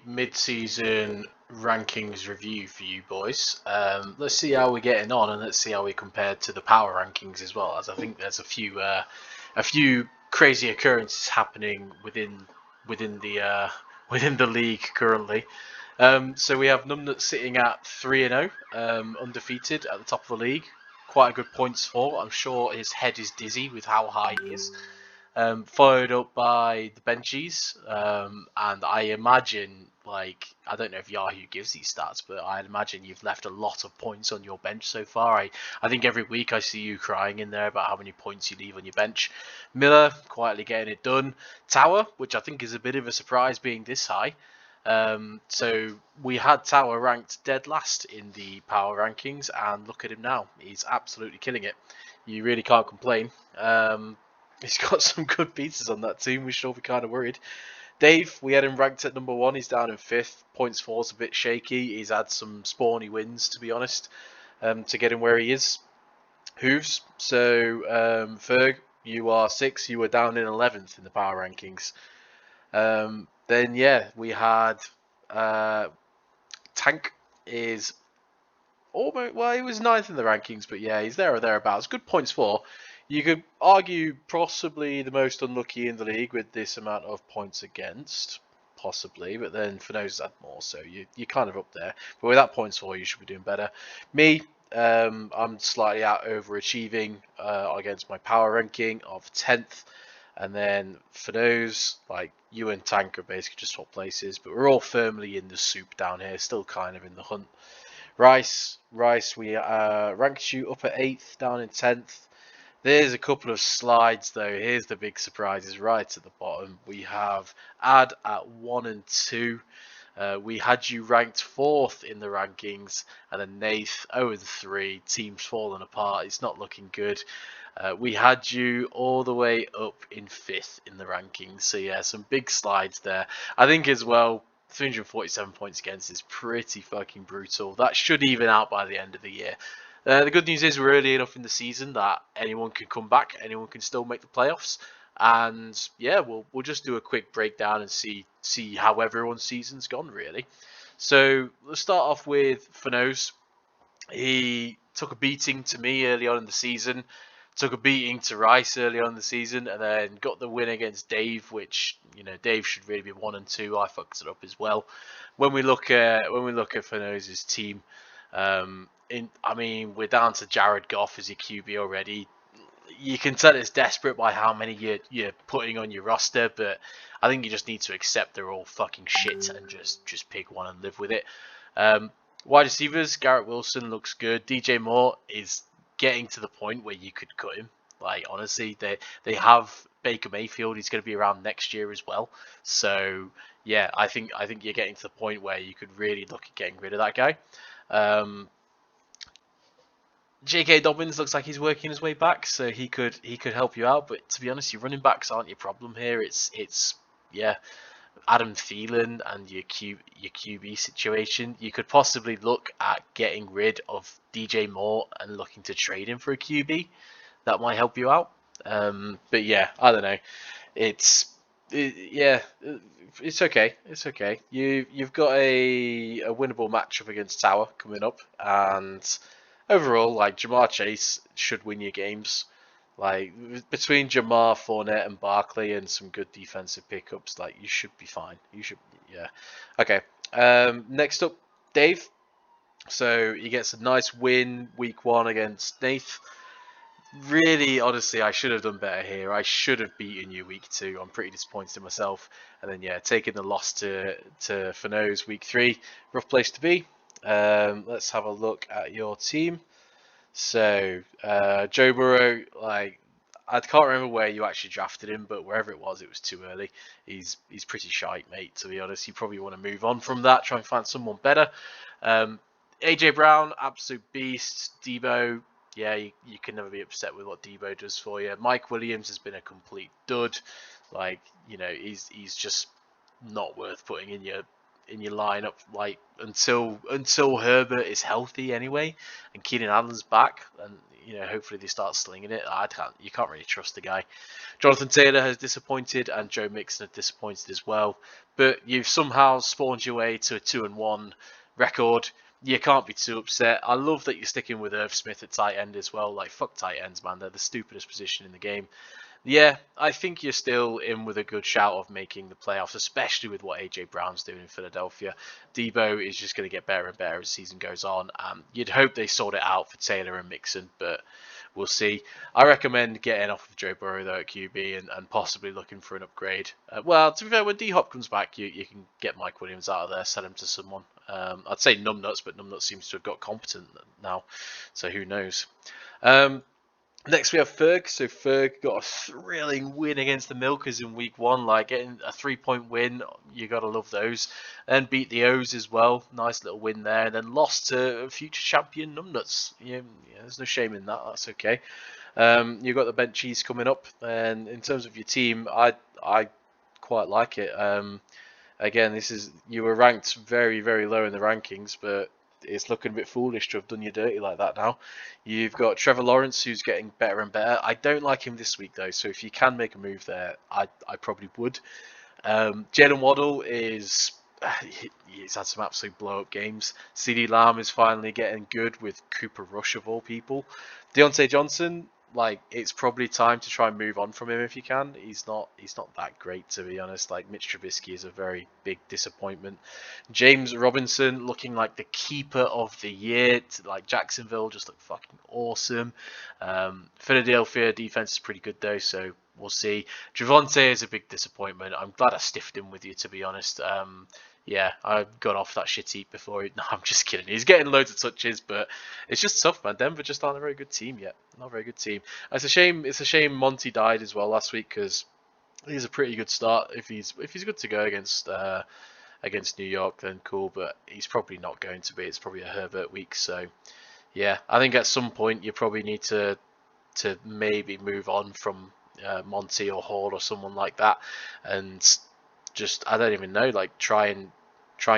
mid-season rankings review for you boys. Let's see how we're getting on, and let's see how we compare to the power rankings as well. As I think there's a few crazy occurrences happening within the within the league currently. So we have Numnut sitting at 3-0, undefeated at the top of the league. Quite a good points for. I'm sure his head is dizzy with how high he is. Followed up by the benchies, and I imagine, like, I don't know if Yahoo gives these stats, but I'd imagine you've left a lot of points on your bench so far. I think every week I see you crying in there about how many points you leave on your bench. Miller, quietly getting it done. Tower, which I think is a bit of a surprise being this high. So we had Tower ranked dead last in the power rankings, and look at him now. He's absolutely killing it. You really can't complain. He's got some good pieces on that team. We should all be kind of worried. Dave, we had him ranked at number 1. He's down in 5th. Points for is a bit shaky. He's had some spawny wins, to be honest, to get him where he is. Hooves. So, Ferg, you are 6. You were down in 11th in the power rankings. Then, yeah, we had Tank is almost, well, he was 9th in the rankings, but yeah, he's there or thereabouts. Good points for. You could argue possibly the most unlucky in the league with this amount of points against, possibly, but then Fino's had more, so you're kind of up there. But with that points for, you should be doing better. Me, I'm slightly out overachieving against my power ranking of 10th. And then Fino's, like, you and Tank are basically just swap places, but we're all firmly in the soup down here, still kind of in the hunt. Rice, we ranked you up at 8th, down in 10th. There's a couple of slides though. Here's the big surprises right at the bottom. We have Ad at 1 and 2. We had you ranked 4th in the rankings, and then Nath 0 and 3. Team's falling apart. It's not looking good. We had you all the way up in 5th in the rankings. So yeah, some big slides there. I think as well, 347 points against is pretty fucking brutal. That should even out by the end of the year. The good news is we're early enough in the season that anyone can come back, anyone can still make the playoffs, and yeah, we'll just do a quick breakdown and see how everyone's season's gone really. So let's start off with Fino's. He took a beating to me early on in the season, took a beating to Rice early on in the season, and then got the win against Dave, which, you know, Dave should really be 1 and 2. I fucked it up as well. When we look at Fino's team. I mean, we're down to Jared Goff as your QB already. You can tell it's desperate by how many you're putting on your roster, but I think you just need to accept they're all fucking shit and just pick one and live with it. Wide receivers, Garrett Wilson looks good. DJ Moore is getting to the point where you could cut him. Like, honestly, they have Baker Mayfield. He's going to be around next year as well. So yeah, I think you're getting to the point where you could really look at getting rid of that guy. J.K. Dobbins looks like he's working his way back, so he could help you out. But to be honest, your running backs aren't your problem here. It's yeah, Adam Thielen and your QB situation. You could possibly look at getting rid of DJ Moore and looking to trade him for a QB. That might help you out. But yeah, I don't know. It's okay. It's okay. You've got a winnable matchup against Tower coming up, and overall, like, Jamar Chase should win your games. Like, between Jamar, Fournette, and Barkley, and some good defensive pickups, like, you should be fine. You should, yeah. Okay. Next up, Dave. So he gets a nice win week 1 against Nath. Really, honestly, I should have done better here. I should have beaten you week 2. I'm pretty disappointed in myself. And then, yeah, taking the loss to Fano's week 3. Rough place to be. Let's have a look at your team. So, Joe Burrow, like, I can't remember where you actually drafted him, but wherever it was too early. He's pretty shite, mate, to be honest. You probably want to move on from that, try and find someone better. AJ Brown, absolute beast. Debo, yeah, you can never be upset with what Debo does for you. Mike Williams has been a complete dud. Like, you know, he's just not worth putting in in your lineup like until Herbert is healthy anyway, and Keenan Allen's back, and hopefully they start slinging it. You can't really trust the guy. Jonathan Taylor has disappointed, and Joe Mixon has disappointed as well. But you've somehow spawned your way to a 2-1 record. You can't be too upset. I love that you're sticking with Irv Smith at tight end as well. Like, fuck tight ends, man. They're the stupidest position in the game. Yeah, I think you're still in with a good shout of making the playoffs, especially with what AJ Brown's doing in Philadelphia. Debo is just going to get better and better as the season goes on. You'd hope they sort it out for Taylor and Mixon, but we'll see. I recommend getting off of Joe Burrow though at QB and possibly looking for an upgrade. Well, to be fair, when D-Hop comes back, you can get Mike Williams out of there, sell him to someone. I'd say Numbnuts, but Numbnuts seems to have got competent now, so who knows. Next we have Ferg. So Ferg got a thrilling win against the Milkers in week 1, like getting a 3-point win. You gotta love those. Then beat the O's as well. Nice little win there. And then lost to future champion Numbnuts. Yeah, there's no shame in that. That's okay. You've got the benchies coming up, and in terms of your team, I quite like it. Again, you were ranked very, very low in the rankings, but it's looking a bit foolish to have done you dirty like that now. You've got Trevor Lawrence, who's getting better and better. I don't like him this week, though, so if you can make a move there, I probably would. Jalen Waddle he's had some absolute blow-up games. CeeDee Lamb is finally getting good with Cooper Rush, of all people. Deontay Johnson, it's probably time to try and move on from him if you can. He's not that great, to be honest. Like, Mitch Trubisky is a very big disappointment. James Robinson looking like the keeper of the year. Jacksonville just looked fucking awesome. Philadelphia defense is pretty good though, so we'll see. Javonte is a big disappointment. I'm glad I stiffed him with you, to be honest. Yeah, I got off that shit heap before. No, I'm just kidding. He's getting loads of touches, but it's just tough, man. Denver just aren't a very good team yet. Not a very good team. It's a shame. It's a shame Monty died as well last week, because he's a pretty good start. If he's good to go against New York, then cool. But he's probably not going to be. It's probably a Herbert week. So yeah, I think at some point you probably need to maybe move on from Monty or Hall or someone like that, and just, I don't even know, try and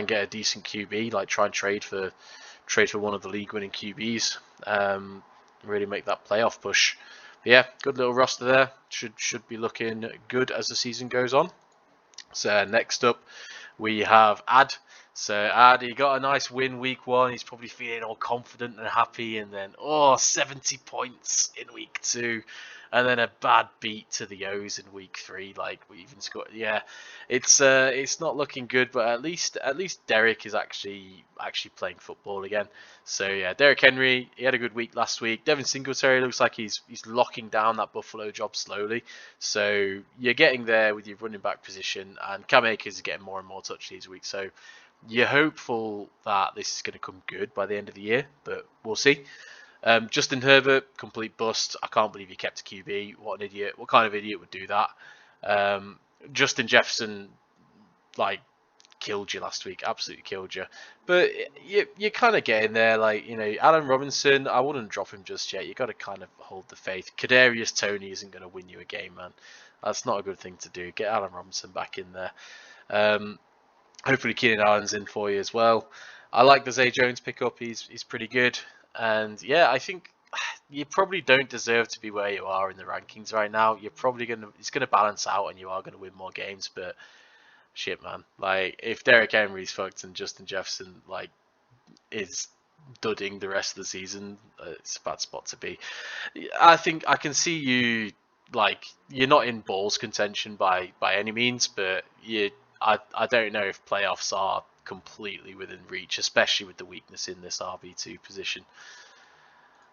get a decent QB, try and trade for one of the league winning QBs, really make that playoff push. But yeah, good little roster there. Should be looking good as the season goes on. So next up we have Ad. So Ad, he got a nice win week 1. He's probably feeling all confident and happy, and then 70 points in week 2. And then a bad beat to the O's in week 3. We even scored. Yeah, it's not looking good, but at least Derek is actually playing football again. So yeah, Derrick Henry, he had a good week last week. Devin Singletary looks like he's locking down that Buffalo job slowly. So you're getting there with your running back position, and Cam Akers is getting more and more touch these weeks. So you're hopeful that this is going to come good by the end of the year, but we'll see. Justin Herbert, complete bust. I can't believe he kept a QB. What an idiot. What kind of idiot would do that? Justin Jefferson, killed you last week. Absolutely killed you. But you're kind of getting there. Allen Robinson, I wouldn't drop him just yet. You got to kind of hold the faith. Kadarius Toney isn't going to win you a game, man. That's not a good thing to do. Get Allen Robinson back in there. Hopefully Keenan Allen's in for you as well. I like the Zay Jones pickup. He's pretty good. And yeah, I think you probably don't deserve to be where you are in the rankings right now. It's gonna balance out, and you are gonna win more games. But shit, man, if Derrick Henry's fucked and Justin Jefferson is dudding the rest of the season, it's a bad spot to be. I think I can see you you're not in balls contention by any means, but I don't know if playoffs are completely within reach, especially with the weakness in this RB2 position.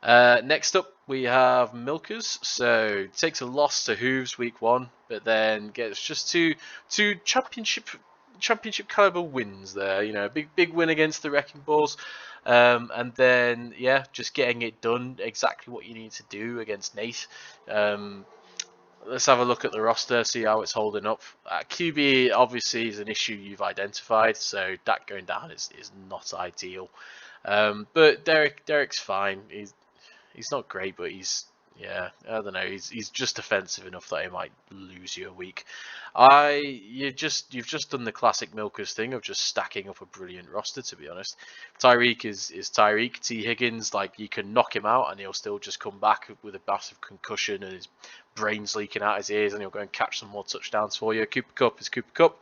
Next up we have Milkers. So takes a loss to Hooves week 1, but then gets just two championship caliber wins there. Big win against the Wrecking Balls, and then yeah, just getting it done, exactly what you need to do against Nate. Let's have a look at the roster, see how it's holding up. QB obviously is an issue you've identified, so that going down is not ideal. But Derek's fine. He's not great, but he's Yeah, I don't know. He's just defensive enough that he might lose you a week. You've just done the classic Milkers thing of just stacking up a brilliant roster. To be honest, Tyreek is Tyreek. T Higgins, like, you can knock him out and he'll still just come back with a massive concussion and his brains leaking out his ears, and he'll go and catch some more touchdowns for you. Cooper Cup is Cooper Cup.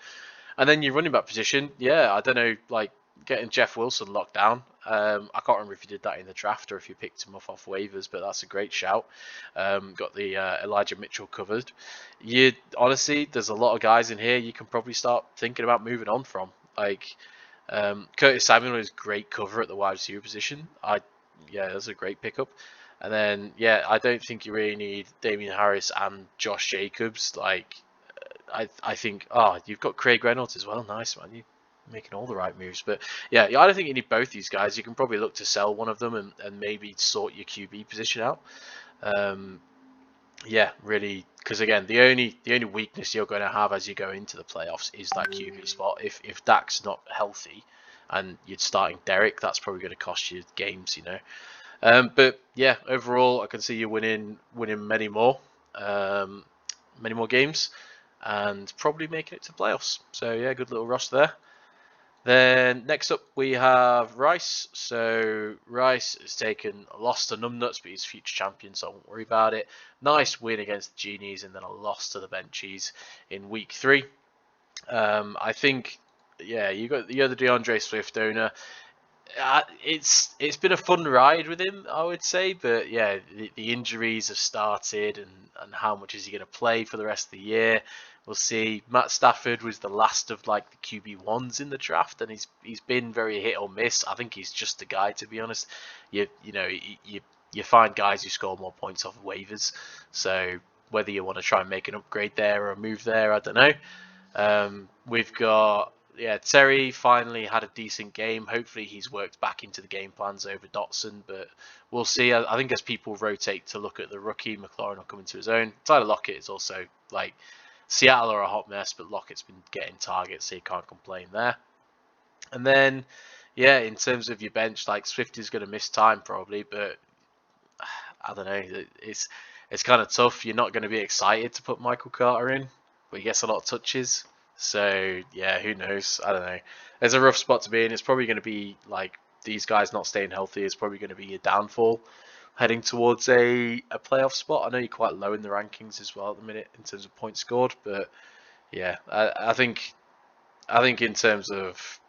And then your running back position, yeah, I don't know, like getting Jeff Wilson locked down. I can't remember if you did that in the draft or if you picked him off waivers, but that's a great shout. Got the Elijah Mitchell covered. You honestly, there's a lot of guys in here you can probably start thinking about moving on from. Like Curtis Samuel is great cover at the wide receiver position. Yeah, that's a great pickup. And then yeah, I don't think you really need Damian Harris and Josh Jacobs. Like I think, you've got Craig Reynolds as well. Nice, man. You're making all the right moves. But yeah, I don't think you need both these guys. You can probably look to sell one of them and maybe sort your QB position out. Yeah, really, because again, the only weakness you're going to have as you go into the playoffs is that QB spot. If Dak's not healthy and you're starting Derek, that's probably going to cost you games, you know. But yeah, overall, I can see you winning many more games, and probably making it to playoffs. So yeah, good little roster there. Then next up we have Rice. So Rice has taken a loss to Numbnuts, but he's future champion, so I won't worry about it. Nice win against the Genies, and then a loss to the Benchies in week 3. I think, yeah, you're the DeAndre Swift owner. It's been a fun ride with him, I would say, but yeah, the injuries have started, and how much is he going to play for the rest of the year? We'll see. Matt Stafford was the last of like the QB1s in the draft, and he's been very hit or miss. I think he's just a guy, to be honest. You find guys who score more points off of waivers, so whether you want to try and make an upgrade there or a move there, I don't know. We've got, yeah, Terry finally had a decent game. Hopefully he's worked back into the game plans over Dotson, but we'll see. I think as people rotate to look at the rookie, McLaurin will come into his own. Tyler Lockett is also, like, Seattle are a hot mess, but Lockett's been getting targets, so you can't complain there. And then, yeah, in terms of your bench, like, Swift is going to miss time probably, but I don't know. It's kind of tough. You're not going to be excited to put Michael Carter in, but he gets a lot of touches. So yeah, who knows? I don't know. There's a rough spot to be in. It's probably going to be like these guys not staying healthy is probably going to be your downfall heading towards a playoff spot. I know you're quite low in the rankings as well at the minute in terms of points scored, but yeah, I think in terms of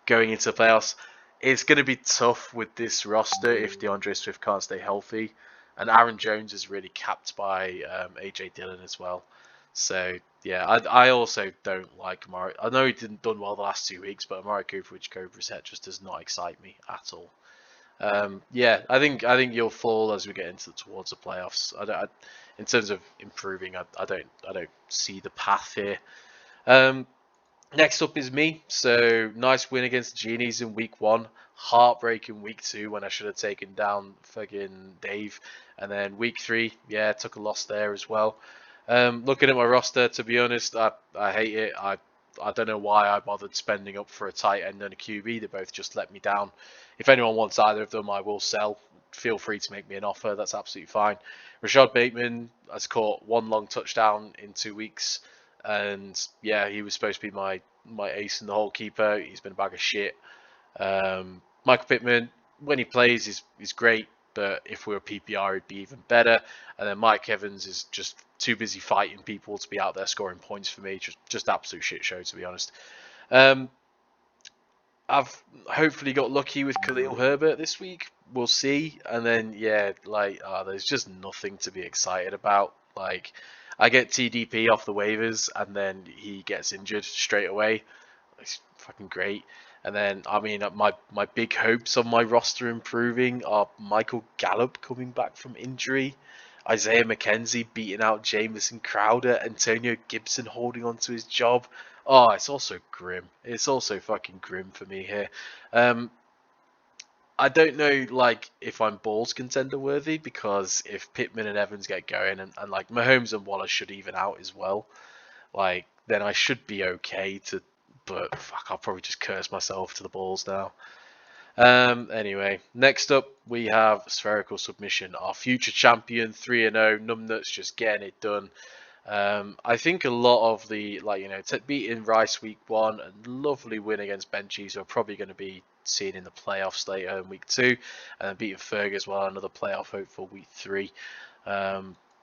going into the playoffs, it's going to be tough with this roster if DeAndre Swift can't stay healthy, and Aaron Jones is really capped by AJ Dillon as well. So yeah, I also don't like Amari. I know he didn't done well the last 2 weeks, but Amari Cooper with Jacoby Brissett just does not excite me at all. Yeah, I think you'll fall as we get into towards the playoffs. In terms of improving, I don't see the path here. Next up is me. So nice win against the Genies in week 1. Heartbreaking week 2 when I should have taken down fucking Dave. And then week 3, yeah, took a loss there as well. Looking at my roster, to be honest, I hate it. I don't know why I bothered spending up for a tight end and a QB. They both just let me down. If anyone wants either of them, I will sell. Feel free to make me an offer. That's absolutely fine. Rashad Bateman has caught 1 long touchdown in 2 weeks. And yeah, he was supposed to be my ace in the hole keeper. He's been a bag of shit. Michael Pittman, when he plays, is great, but if we were PPR, he'd be even better. And then Mike Evans is just too busy fighting people to be out there scoring points for me. Just absolute shit show, to be honest. I've hopefully got lucky with Khalil Herbert this week. We'll see. And then yeah, there's just nothing to be excited about. Like, I get TDP off the waivers, and then he gets injured straight away. It's fucking great. And then, I mean, my big hopes on my roster improving are Michael Gallup coming back from injury, Isaiah McKenzie beating out Jamison Crowder, Antonio Gibson holding on to his job. Oh, it's also grim. It's also fucking grim for me here. I don't know, like, if I'm balls contender worthy, because if Pittman and Evans get going, and like Mahomes and Wallace should even out as well, like, then I should be okay to. But fuck, I'll probably just curse myself to the balls now. Anyway, next up we have Spherical Submission, our future champion, 3-0, numbnuts just getting it done. I think a lot of the, beating Rice week 1 and lovely win against Benchies, who are probably going to be seen in the playoffs later in week 2, and then beating Ferg as well, another playoff hope for week 3.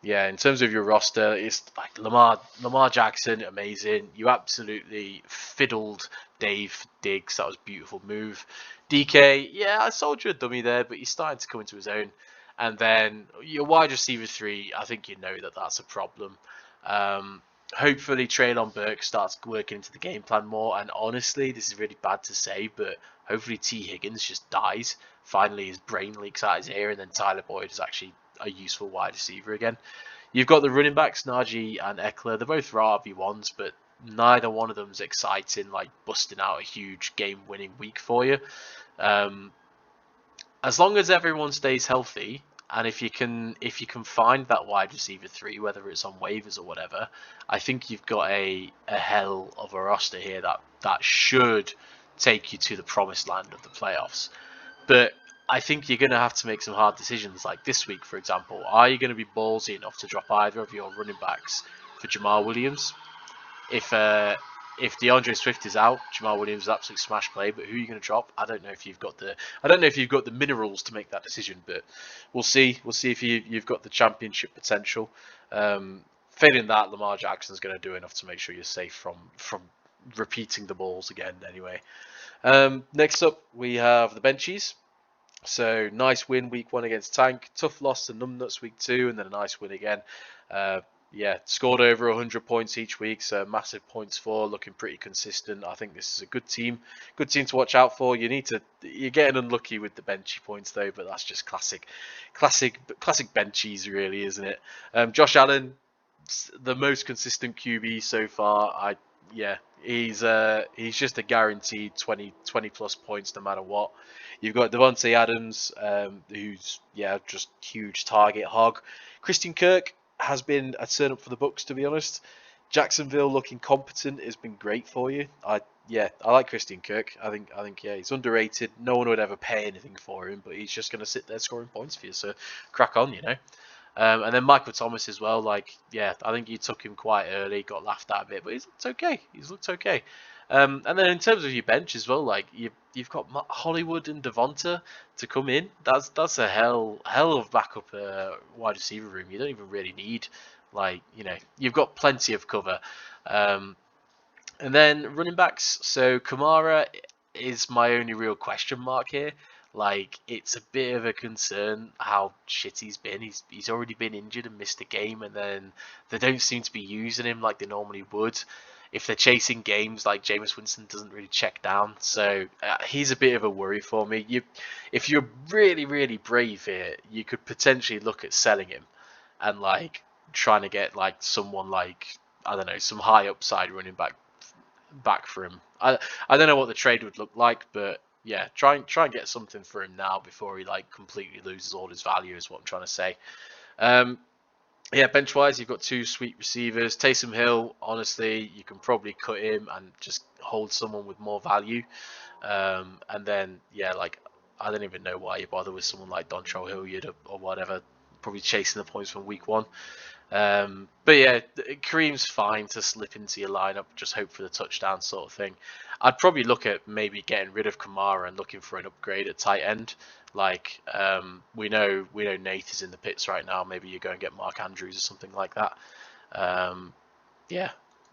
Yeah, in terms of your roster, it's like Lamar Jackson, amazing. You absolutely fiddled Dave Diggs. That was a beautiful move. DK, yeah, I sold you a dummy there, but he's starting to come into his own. And then your wide receiver 3, I think you know that that's a problem. Hopefully Traylon Burke starts working into the game plan more. And honestly, this is really bad to say, but hopefully T. Higgins just dies. Finally, his brain leaks out his ear, and then Tyler Boyd is actually a useful wide receiver again. You've got the running backs, Najee and Eckler. They're both raw RB1s, but neither one of them's exciting, like busting out a huge game-winning week for you. As long as everyone stays healthy, and if you can find that wide receiver 3, whether it's on waivers or whatever, I think you've got a hell of a roster here that should take you to the promised land of the playoffs. But I think you're going to have to make some hard decisions, like this week, for example. Are you going to be ballsy enough to drop either of your running backs for Jamal Williams? If DeAndre Swift is out, Jamal Williams is absolute smash play. But who are you going to drop? I don't know if you've got the minerals to make that decision. But we'll see. We'll see if you've got the championship potential. Failing that, Lamar Jackson's going to do enough to make sure you're safe from repeating the balls again. Anyway. Next up, we have the benchies. So nice win week 1 against Tank, tough loss to Numbnuts week 2, and then a nice win again. Scored over 100 points each week, so massive points for, looking pretty consistent. I think this is a good team to watch out for. You're getting unlucky with the benchy points though, but that's just classic benchies, really, isn't it? Josh Allen, the most consistent QB so far. He's just a guaranteed 20 plus points no matter what. You've got Devontae Adams, who's just huge target hog. Christian Kirk has been a turn up for the books, to be honest. Jacksonville looking competent has been great for you. I like Christian Kirk. I think he's underrated. No one would ever pay anything for him, but he's just going to sit there scoring points for you. So crack on, And then Michael Thomas as well. I think you took him quite early, got laughed at a bit, but he's looked okay. He's looked okay. And then in terms of your bench as well, you've got Hollywood and Devonta to come in. That's a hell of backup wide receiver room. You don't even really need you've got plenty of cover. And then running backs. So Kamara is my only real question mark here. It's a bit of a concern how shit he's been. He's already been injured and missed a game, and then they don't seem to be using him like they normally would. If they're chasing games, like Jameis Winston doesn't really check down, so he's a bit of a worry for me. If you're really, really brave here, you could potentially look at selling him and trying to get someone I don't know, some high upside running back for him. I don't know what the trade would look like, but yeah, try and get something for him now before he completely loses all his value, is what I'm trying to say. Bench wise, you've got 2 sweet receivers. Taysom Hill, honestly, you can probably cut him and just hold someone with more value. And then I don't even know why you bother with someone like Dontrell Hilliard or whatever, probably chasing the points from week 1. But yeah, Kareem's fine to slip into your lineup, just hope for the touchdown sort of thing. I'd probably look at maybe getting rid of Kamara and looking for an upgrade at tight end. We know Nate is in the pits right now. Maybe you go and get Mark Andrews or something like that.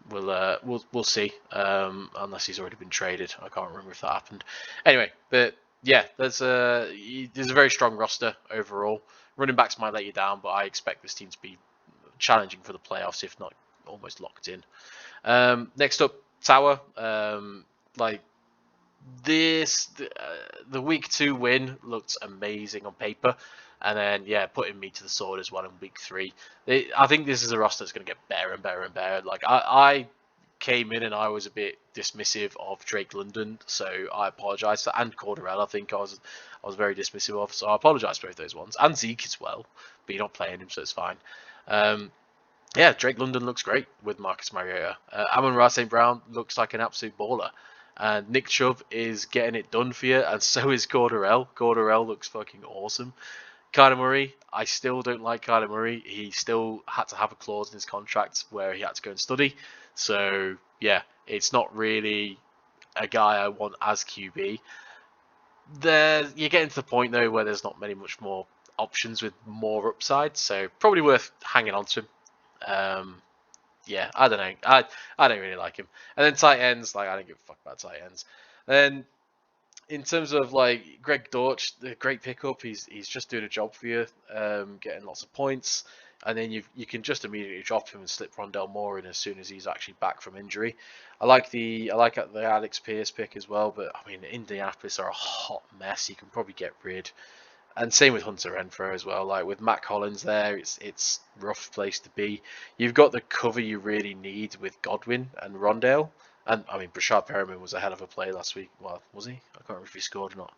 We'll see. Unless he's already been traded, I can't remember if that happened. Anyway, but yeah, there's a very strong roster overall. Running backs might let you down, but I expect this team to be challenging for the playoffs, if not almost locked in. Next up, Tower. The week 2 win looked amazing on paper, and then putting me to the sword as well in week 3. I think this is a roster that's going to get better and better and better. I came in and I was a bit dismissive of Drake London, so I apologise. And Cordarrelle, I think I was very dismissive of, so I apologise for both those ones. And Zeke as well, but you're not playing him, so it's fine. Drake London looks great with Marcus Mariota. Amon-Ra St. Brown looks like an absolute baller. And Nick Chubb is getting it done for you, and so is Cordarrelle. Cordarrelle looks fucking awesome. Kyler Murray, I still don't like Kyler Murray. He still had to have a clause in his contract where he had to go and study. So, yeah, it's not really a guy I want as QB. You're getting to the point, though, where there's not much more options with more upside. So, probably worth hanging on to him. Yeah, I don't know. I don't really like him. And then tight ends, like, I don't give a fuck about tight ends. Then in terms of like Greg Dortch, the great pickup. He's just doing a job for you, getting lots of points, and then you can just immediately drop him and slip Rondell Moore in as soon as he's actually back from injury. I like the Alex Pierce pick as well, but I mean Indianapolis are a hot mess. You can probably get rid. And same with Hunter Renfrow as well. Like with Matt Collins there, it's rough place to be. You've got the cover you really need with Godwin and Rondale. And I mean, Brashad Perriman was a hell of a play last week. Well, was he? I can't remember if he scored or not.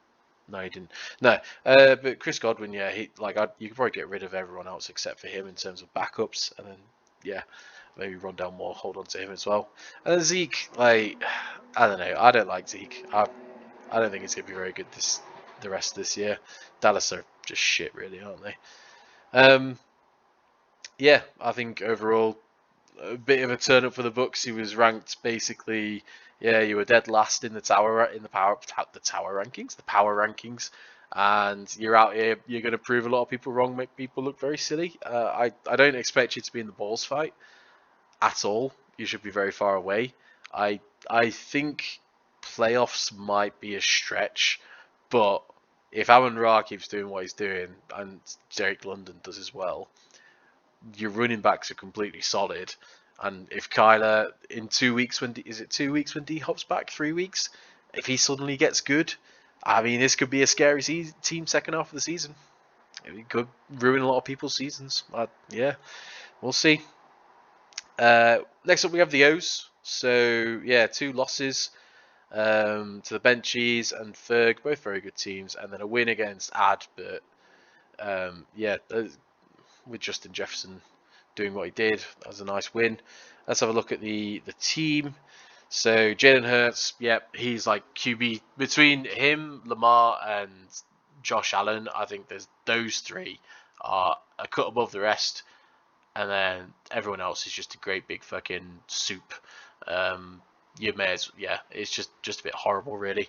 No, he didn't. No, but Chris Godwin, yeah, you could probably get rid of everyone else except for him in terms of backups, and then yeah, maybe Rondale Moore, hold on to him as well. And Zeke, like, I don't know, I don't like Zeke. I don't think it's gonna be very good the rest of this year. Dallas are just shit, really, aren't they? Yeah, I think overall a bit of a turn up for the Bucks. He was ranked basically, yeah, you were dead last in the power rankings, and you're out here. You're going to prove a lot of people wrong, make people look very silly. I don't expect you to be in the balls fight at all. You should be very far away. I think playoffs might be a stretch, but if Amon Ra keeps doing what he's doing and Derek London does as well, your running backs are completely solid. And if Kyler in 2 weeks, is it 2 weeks when D Hop's back? 3 weeks? If he suddenly gets good, I mean, this could be a scary team second half of the season. It could ruin a lot of people's seasons. Yeah, we'll see. Next up, we have the O's. So yeah, 2 losses to the Benchies and Ferg, both very good teams, and then a win against Ad. But yeah, with Justin Jefferson doing what he did, that was a nice win. Let's have a look at the team. So Jalen Hurts, yep, he's like QB between him, Lamar, and Josh Allen. I think there's those 3 are a cut above the rest, and then everyone else is just a great big fucking soup. You may as yeah, it's just a bit horrible, really.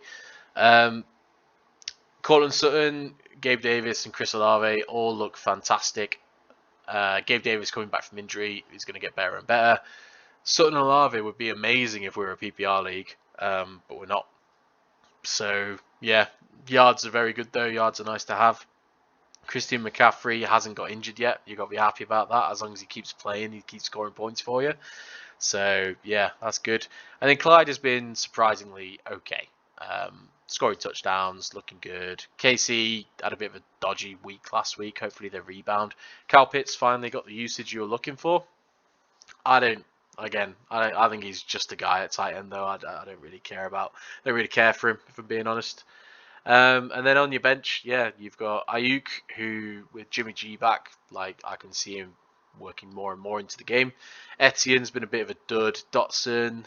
Cortland Sutton, Gabe Davis, and Chris Olave all look fantastic. Gabe Davis coming back from injury is going to get better and better. Sutton and Olave would be amazing if we were a PPR league, but we're not. So yeah, yards are very good though. Yards are nice to have. Christian McCaffrey hasn't got injured yet. You've got to be happy about that. As long as he keeps playing, he keeps scoring points for you. So yeah, that's good. And then Clyde has been surprisingly okay. Scoring touchdowns, looking good. KC had a bit of a dodgy week last week. Hopefully they rebound. Kyle Pitts finally got the usage you were looking for. I think he's just a guy at tight end though. I don't really care for him, if I'm being honest. And then on your bench, yeah, you've got Ayuk, who with Jimmy G back, like I can see him working more and more into the game. Etienne's been a bit of a dud. Dotson,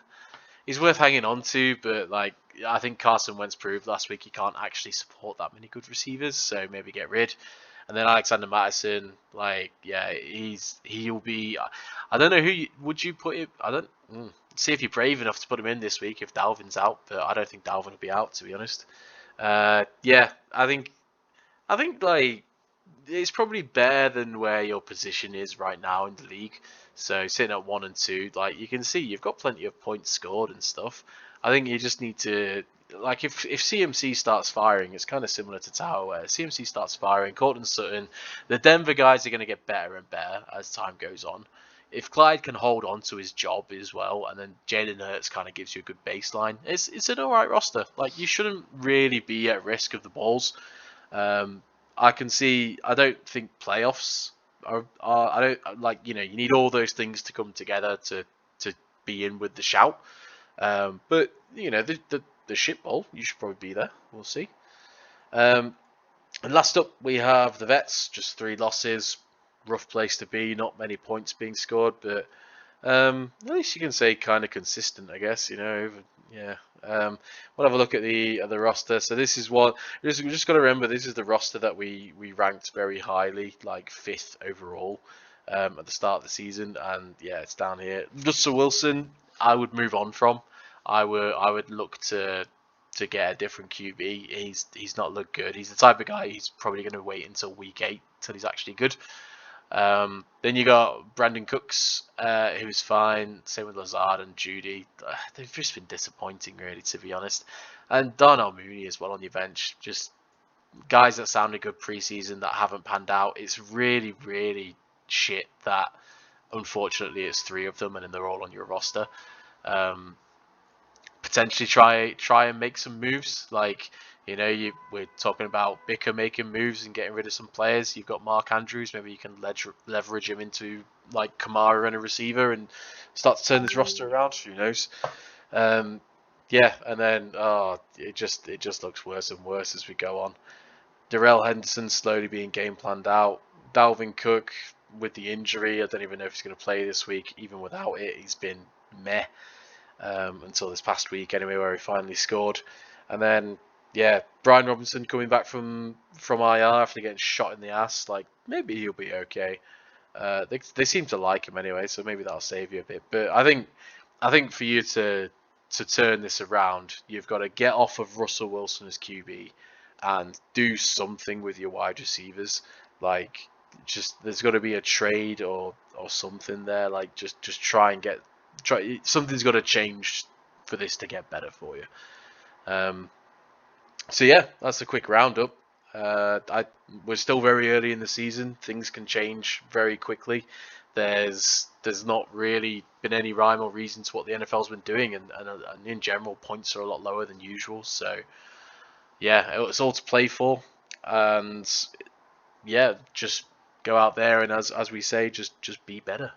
he's worth hanging on to, but like I think Carson Wentz proved last week he can't actually support that many good receivers, so maybe get rid. And then Alexander Mattison, like yeah, he'll be. I don't know would you put him. I don't see if you're brave enough to put him in this week if Dalvin's out, but I don't think Dalvin will be out, to be honest. Yeah, I think like it's probably better than where your position is right now in the league. So sitting at 1 and 2, like you can see, you've got plenty of points scored and stuff. I think you just need to like if CMC starts firing, it's kind of similar to Tower where CMC starts firing. Cortland Sutton, the Denver guys are going to get better and better as time goes on. If Clyde can hold on to his job as well, and then Jalen Hurts kind of gives you a good baseline, it's an alright roster. Like you shouldn't really be at risk of the balls. I can see. I don't think playoffs are. I don't like. You need all those things to come together to be in with the shout. But the shit bowl, you should probably be there. We'll see. And last up, we have the Vets. Just 3 losses. Rough place to be. Not many points being scored, but at least you can say kind of consistent. I guess yeah. We'll have a look at the roster. So this is what we just got to remember. This is the roster that we ranked very highly, like 5th overall at the start of the season, and yeah, it's down here. Russell Wilson, I would move on from. I would look to get a different QB. He's not looked good. He's the type of guy he's probably going to wait until week 8 till he's actually good. Then you got Brandon Cooks, who's fine. Same with Lazard and Judy. They've just been disappointing, really, to be honest. And Darnell Mooney as well on your bench. Just guys that sounded good preseason that haven't panned out. It's really, really shit that unfortunately it's 3 of them and then they're all on your roster. Potentially try and make some moves. Like, we're talking about Bicker making moves and getting rid of some players. You've got Mark Andrews. Maybe you can leverage him into like Kamara and a receiver and start to turn this roster around. Who knows? Yeah, and then it just looks worse and worse as we go on. Darrell Henderson slowly being game planned out. Dalvin Cook with the injury, I don't even know if he's going to play this week. Even without it, he's been meh. Until this past week anyway, where he finally scored. And then Brian Robinson coming back from IR after getting shot in the ass. Like, maybe he'll be okay. They seem to like him anyway, so maybe that'll save you a bit. But I think for you to turn this around, you've got to get off of Russell Wilson as QB and do something with your wide receivers. Like, just there's got to be a trade or something there. Like, just try and get something's got to change for this to get better for you. So yeah, that's a quick roundup. We're still very early in the season. Things can change very quickly. There's not really been any rhyme or reason to what the NFL's been doing, and in general, points are a lot lower than usual. So yeah, it's all to play for, and yeah, just go out there and as we say, just be better.